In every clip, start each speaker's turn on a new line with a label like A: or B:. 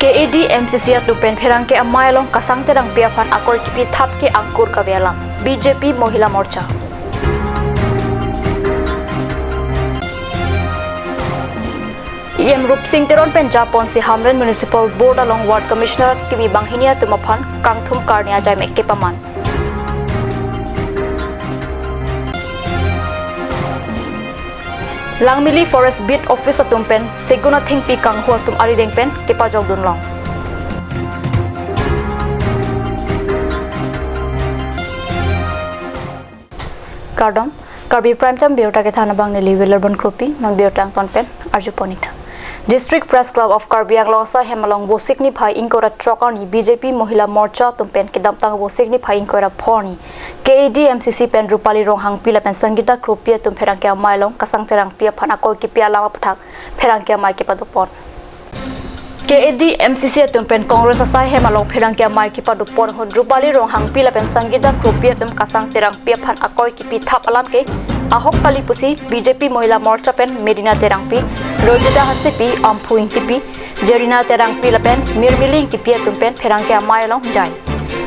A: KAD MCC tupen pherang ke amai long kasang terang piafan akor kipi thap ke angkur kabelam BJP Mohila Morcha Rup Singh Teron Punjab Ponsi Hamren Municipal Board along Ward Commissioner Kimi Banghinia Tumaphan Kangthum Karnia Jai Mekke Paman Langmili Forest Beat Office Tumpen Seguna Thingpi Kanghua Tum Aridengpen Kepa Jogdun Long Kardom Karbi Prime Time Biota ke thana bang nili Willerburn Krupi nang Biota Konpen Arju Ponita District Press Club of Karbi Anglong sa Hemalong Bosikni Phai Inkora Trokani BJP Mohila Morcha Tumpen Kedam Tang Bosikni Phai Inkora Phoni KAD MCC Pen Rupali Ronghang Pila Pen Sangita Krupia Tum Pherang Kya Mailong Kasang Terang Pia Phana Koi Ki Pia Lama Pathak Pherang Kya Mai Ki Padupon KAD MCC Tumpen Congress Asai Hemalong Pherang Kya Mai Ki Padupon Hon Rupali Ronghang Pila Pen Sangita Krupia Tum Kasang Terang Pia Phan Akoi Ki Pi Thap Alam Ke Ahok Pali Pusi BJP Mohila Morcha Pen Medina Terangpi Rojida Hansipi Ampuing Tipi Jerina Terangpi Lapen Mirmiling Tipia Tumpen Pherang Kya Mailong Jai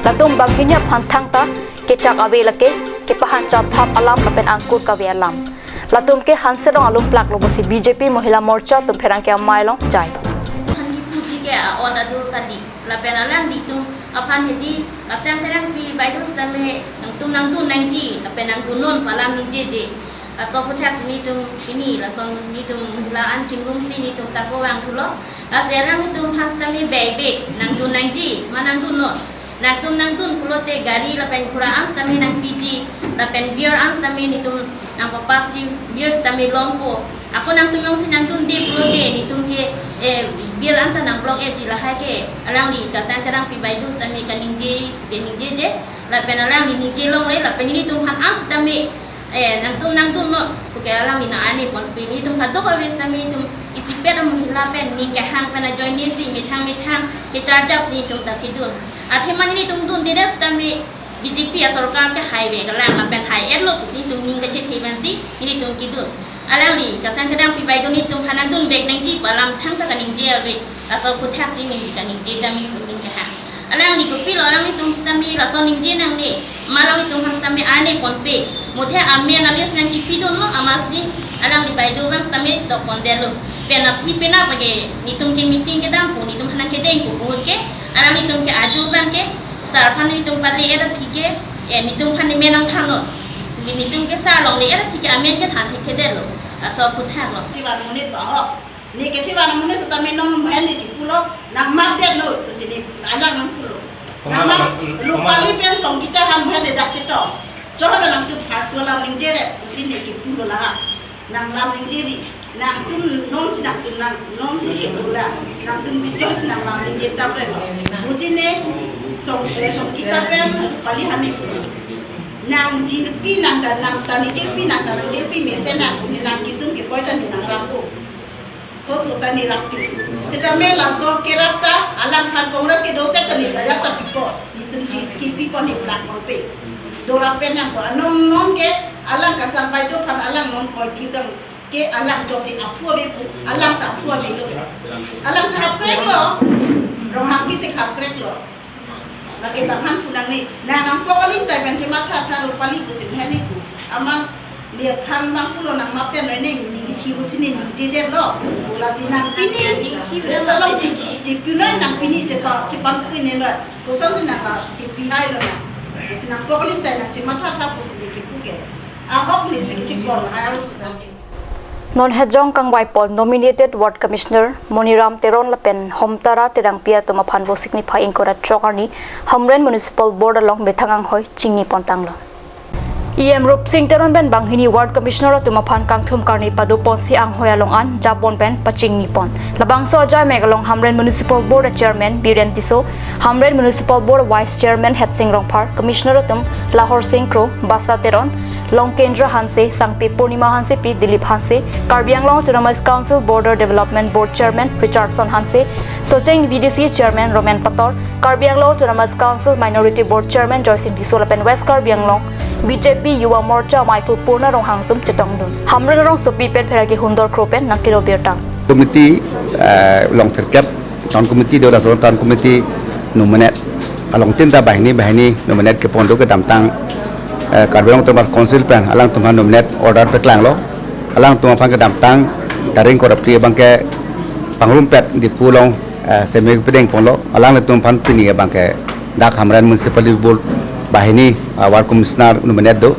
A: Latum Banghinya Panthang Ta Kechak Awe Lake Kepahan Chap Thap Alam Lapen Angkur Kawe Alam Latum ke Hanserong Alum Plak Lobosi BJP Mohila Morcha Tum Pherang Kya Mailong Jai Lapen alam ditum apan hedi asang terang pi baidu stame nang tu nangji lapen nang gunun palam ni jeje so pucat sini tum sini la son ni tum la an cingrum sini tum tako wang tulo la serang tum hastame bebe nang tu nangji manang gunun nang tu pulo te gari lapen kura ang stame nang piji lapen biar ang stame ni tum nang papasi biar stame lompo aku nang tum yung sinang tum di pulo te ni tum ke biar anta nang blok lah ke alang li kasang terang pi baidu stame kaningje je la pen alang li nije long le la pen ni tum han as stame nang tum no ke alang ni na ani pon pi ni tum khato ko wis stame tum isi pera muhila pen ni ke hang pana join ni si mithang ke charjap ni tum ta kidun athe mani ni tum dun de stame BJP ya sarkar ke highway galang la pen high lo si tum ning ke che si ni tum kidun alang li kasang terang pi baidu ni tum hanang dun bek nang ji palam thang ta kaning je ave la so ku thak si ni kaning je dami puning ke ha alang li ku pi lo alang ni tum stami la so ning je nang ni malang ni tum han stami ane pon pe mothe amen alias nang chi pi don no amasi alang li baidu bang stami to pon de lo pena pi pena bage ni tum ke meeting ke dam pu ni tum hanang ke deng ku bu ke alang ni tum ke aju bang ke sar phan ni tum pale era pi ke ni tum phan ni menang thang no ni tum ke sar long le era pi ke amen ke than ke de lo so put thang lo
B: ti ban munit ba ni ke ti ban munit sa tamin non ben ni ti pulo nang mak det lo sini ala nang pulo nang mak lupali pen song kita ham he de dak ti to jo ha nang tu phat to la ling je re sini ki pulo la nang lam ling je ri nang tu non si nang tu nang non si ke pula nang tu bisnes nang lam ling je ta pre usine song kita pen kali hani nang jirpi nang tani jirpi nang jirpi mesena ni nang kisum ke poita ni nang rampu hosu tani rapi sita me la so kerapta alang khan kongres ke doset tani gaya ta pipo ni tum ki pipo ni plak monpe dora pen nang ko non ke alang ka sampai to phan alang non ko tidang ke alang joti apu be pu alang sa apu be lo alang sa hap krek lo rong hap ki se hap krek lo lagi tahan punang ni nang pokalin tai ben cema tha rupali ku sin hani ku amang dia phan mang pulo nang mapten noi nei ni thi bu sini ni de lo ula sinang pini salam di pulai nang pini je pa ku ni lo ko sa sinang ka di pihai lo na sinang pokalin tai na cema tha ku sin ki pu ke a hok ni se ki bol ha ru su ta
A: Non Hedjong Kangwai Pol nominated Ward Commissioner Moniram Teron Lapen Homtara Terang Pia Tumaphan Bosikni Phai Inkora Trokarni Hamren Municipal Board along Bethangang Hoi Chingni Pontanglo Rup Singh Teron Ben Banghini Ward Commissioner Tumaphan Kangthum Karni Padu Ponsi Ang Hoi Along An Japon Ben Paching Nipon Labang So Jai Megalong Hamren Municipal Board Chairman Biren Tiso Hamren Municipal Board Vice Chairman Het Singh Rongphar Commissioner Tum Lahore Singh Kro Basa Teron Long Kendra Hanse Sangpi Purnima Hanse P Dilip Hanse Karbi Anglong Autonomous Council Border Development Board Chairman Richardson Hanse Socheng VDC Chairman Roman Pator Karbi Anglong Autonomous Council Minority Board Chairman Joycin Disolapen West Karbi Anglong BJP Yuwa Morcha Maipu Purna Ronghang Tum Chetongdun Hamren Rong Sopi Pen Pheragi Hundor Kropen Nakiro Birtang
C: Committee long terkap tahun komiti dia langsung tahun komiti nominat along tinta bahini nominat ke pondok ke damtang kadang termas konsil pen alang tuman nominat order peklang lo alang tuman pan ke damtang taring korupsi bangke pangrumpet di pulau semi pedeng polo alang tuman pan pini bangke dak hamran municipal board bahini war komisioner nominat do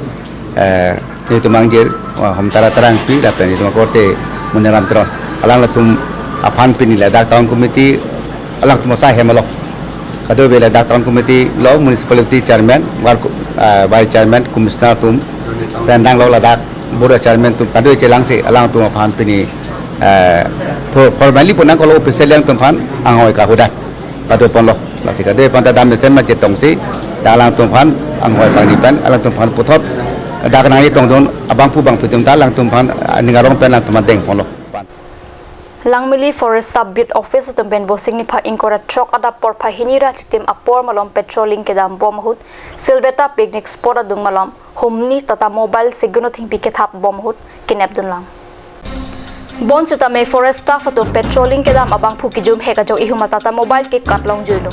C: itu manggil hom tarang pi dapat itu kote meneram terus alang latum apan pini la dak tahun komiti alang tuman saya malo kado bela dak tahun komiti lo municipality chairman war vice chairman komisioner tum pendang lo la dak board chairman tum kado celang si alang tum apan pini formally pun kalau official yang tum pan angoi ka hudat kado pon lo la si kado pan tadam sen ma cetong si dalang tum pan angoi pang dipan alang tum pan putot dak nang itong don abang pu bang pitum dalang tum pan ningarong pen lang tum deng pon lo
D: Langmili Forest Sub-Bid Office tumben bosing ni pa ingkora truck ada por pa hinira chitim apor malom patrolling ke dam bom hut Silveta picnic spot adung malom homni tata mobile signal thing piket hap bom hut kinap dun lang bon chita me forest staff atum patrolling ke dam abang phu ki jum heka jo ihuma tata mobile ke katlong juilo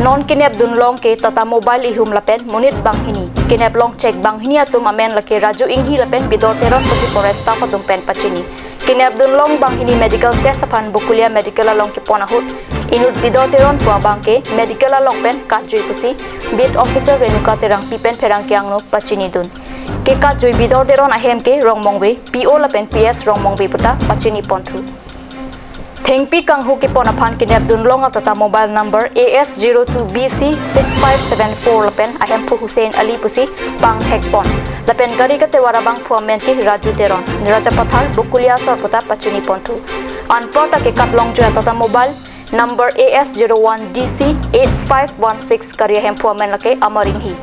D: non kinap dun long ke tata mobile ihum lapen munit bang hini kinap long check bang hini atum amen lake raju inghi lapen bidor teron pasi forest staff atum pen pachini kini Abdul Long bang ini medical test apan bukulia medical along ke ponahut inut bidor teron tua bangke medical along pen kajui kusi bid officer Renuka terang pipen perang kiang no pachini dun ke kajui bidor teron ahem ke rong mongwe PO la pen PS rong mongwe puta pachini ponthu Thengpi kang hu ke ponapan kini Abdul Long atata mobile number AS02BC6574 lapen ahem pu Hussein Ali pusi bang hekpon lapen gari ka tewara bang pu amen ki Raju teron Niraja Pathar bukulia sorputa pachuni ponthu anprota ke katlong jo atata mobile number AS01DC8516 kari ahem pu amen lake amaring hi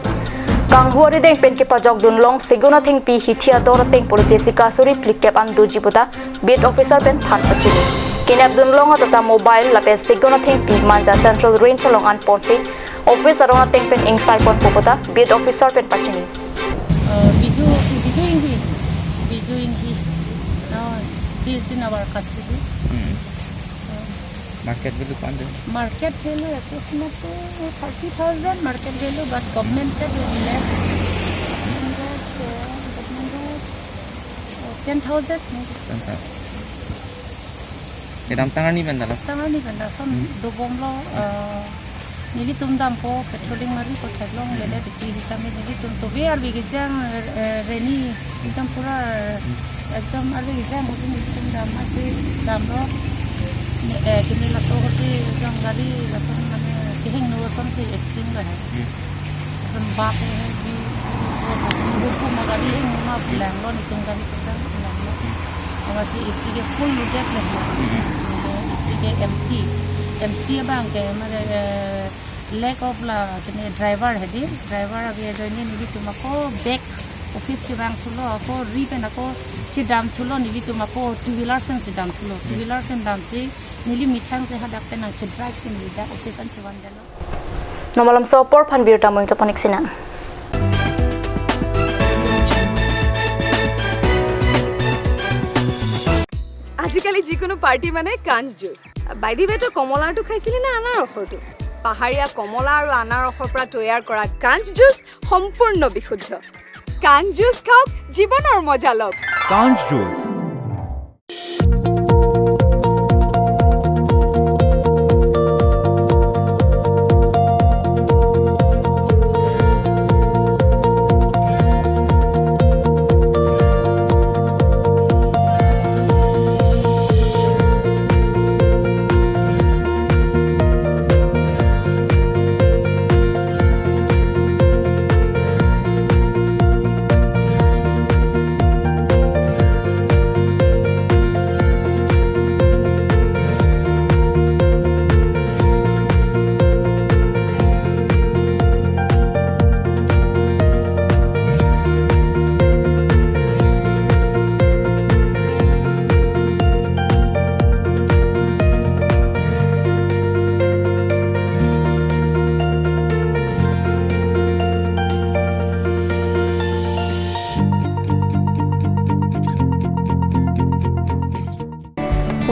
D: kang huari deng pen ke pajok dunlong seguna thengpi hithia dor teng politisi ka suri plikep an duji puta bid officer pen than pachuni kini Abdul Long atata mobile lapen sigona thengpi manja central range along an ponsi office arona tengpen ingsai pon popota bid officer pen pachini
E: biju ingi now this in our custody
F: market value kande
E: market value approximately 30,000 market value but government said less 10,000
F: kedam tangan ni benda lah
E: tangan ni benda son do bomlo nili tum dam ko patrolling mari ko thaglong lele dikhi hitame nili tum to be ar bigi jang reni ekdam pura ekdam ar bigi jang mutin tum dam ase dam ro kini la to si jang gari la son mane kihing no son si acting lo hai son ba pe bi ko magari ma plan lo ni tum gari ka plan lo और इसी के full loaded है इसी के एमटी बांग के हमारे lack of ला के ड्राइवर है दी ड्राइवर अभी जो नीली तुमको बैक ऑफिस से बांग चलो आपको रीपेन आपको ची दाम चलो नीली तुमको टू व्हीलर से दाम चलो टू व्हीलर से दाम से नीली मिठांग से हदाक पे ना ची ड्राइव से नीली दा ऑफिस से वन देलो
D: नमलम सोपर फन बिरता मोइ तो पनिक्सिना
G: আজিকালি যিকোনো পাৰ্টি মানে কাঞ্জ জুচ বাই দি ৱে তো কমলাটো খাইছিলি না আনাৰসৰটো পাহাৰীয়া কমলা আৰু আনাৰসৰ পৰা তৈয়াৰ কৰা কাঞ্জ জুচ সম্পূৰ্ণ বিশুদ্ধ কাঞ্জ জুচ খাওক জীৱনৰ মজা লওক
H: কাঞ্জ juice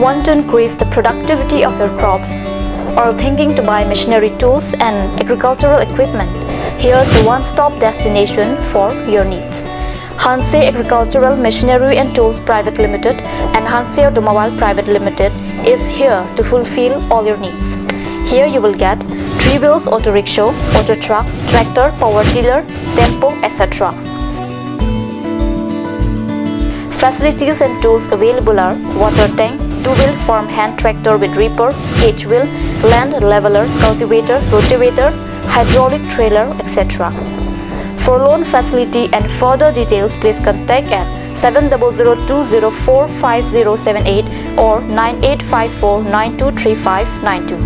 D: Want to increase the productivity of your crops? or thinking to buy machinery tools and agricultural equipment, here's the one-stop destination for your needs. Hanse Agricultural Machinery and Tools Private Limited and Hanse Automobile Private Limited is here to fulfill all your needs. Here you will get 3 wheels auto rickshaw, auto truck, tractor, power tiller, tempo, etc. Facilities and tools available are water tank, 2-wheel farm hand tractor with reaper, H-wheel, land leveler, cultivator, rotavator, hydraulic trailer, etc. For loan facility and further details, please contact at 7002045078 or 9854923592.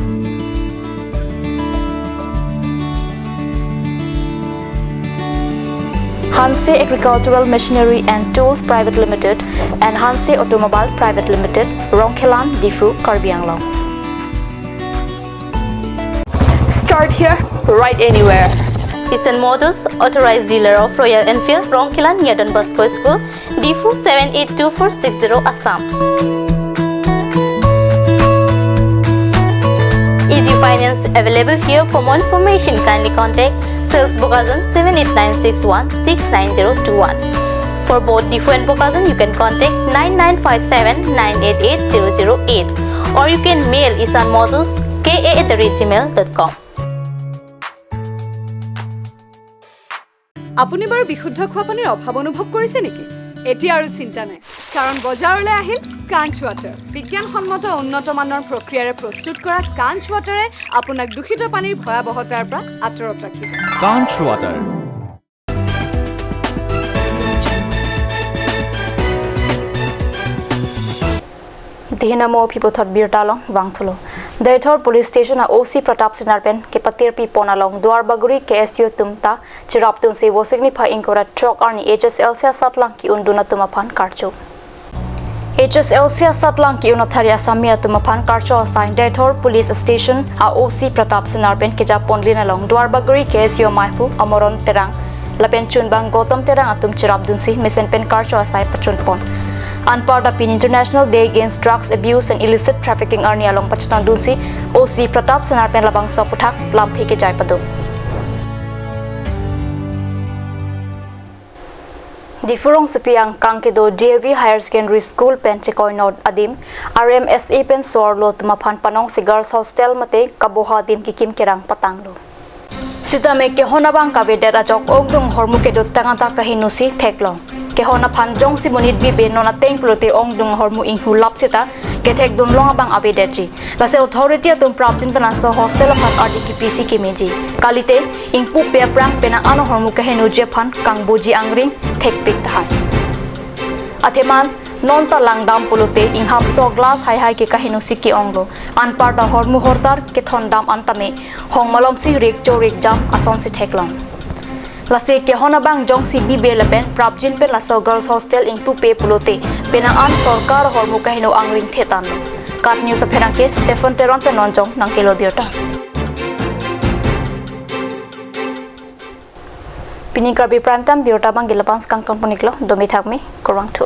D: Hanse Agricultural Machinery and Tools Private Limited and Hanse Automobile Private Limited, Rongkhelan, Difu, Karbi Anglong.
H: Start here, right anywhere.
I: Eastern Motors, authorized dealer of Royal Enfield, Rongkhelan, near Don Bosco School, Difu 782460, Assam. Easy finance available here. For more information, kindly contact Sales Bokazan 78961690021. For both Difu and Bokazan, you can contact 9957988008 or you can mail isanmotors@gmail.com.
G: আপুনি বাৰু বিশুদ্ধ খোৱা পানীৰ অভাৱ অনুভৱ কৰিছে নেকি? এতিয়া আৰু চিন্তা নাই, কাৰণ বজাৰলৈ আহিল কাঞ্চ ৱাটাৰ। বিজ্ঞানসন্মত উন্নত মানৰ প্ৰক্ৰিয়াৰে প্ৰস্তুত কৰা কাঞ্চ ৱাটাৰে আপোনাক দূষিত পানীৰ ভয়াৱহতাৰ পৰা আঁতৰত ৰাখিব।
J: কাঞ্চ water.
D: Dihinamo pipothot birtalong wangthulo. Daithor police station a OC Pratap Sinarpen ke patirpi ponalong Duarbaguri KSU tumta chirap tun se wo signify inkora truck arni HSLC satlang ki unduna tumapan karchu. HSLC satlang ki unatharia samia tumapan karchu assign Daithor police station a OC Pratap Sinarpen ke japon linalong Duarbaguri KSU maipu amoron terang lapen chunbang Gotham terang atum chirap dunsi mesenpen karchu asai pachunpon. Unpart of International Day Against Drugs Abuse and Illicit Trafficking Arni along Pachatan Dunsi, OC Pratap Sinarpen labang soputhak lam theke jai padu. Difurong supiang kangkedo DAV Higher Secondary School Penchikoy Nod Adim, RMSA Pen Sorlo Tumapan Panong si Girls Hostel Mate Kaboha Dim Kikim Kirang Patanglo. Sitame kehonabang kavedet ajok ogdong hormukedot tangata kahinusi teklong. Kehona panjong si monit bibe nona teng plote ongdong hormu inghu lapsita kethek dun long abang abedeji lase authority atum prapchin panaso hostel pan RDKPC kimeji kalite ingpu pe prang pena ano hormu kahenu je phan kangboji angring thek pik thai atheman non ta langdam polote inghap so glass hai hai ke kahenu sikki onglo anpar da hormu hortar ke thondam antame hongmalom si rek chorik jam ason si theklong lase kehona bang jong si bibe lapen prapjin pe laso girls hostel ingpu pe pulote penang an sarkar hormu kahino angring thetan kat news apherangke Stephen Teron pe nonjong nangkelo biota pinikar bi prantam biota bang gilapang kang komponiklo domi thakmi korang thu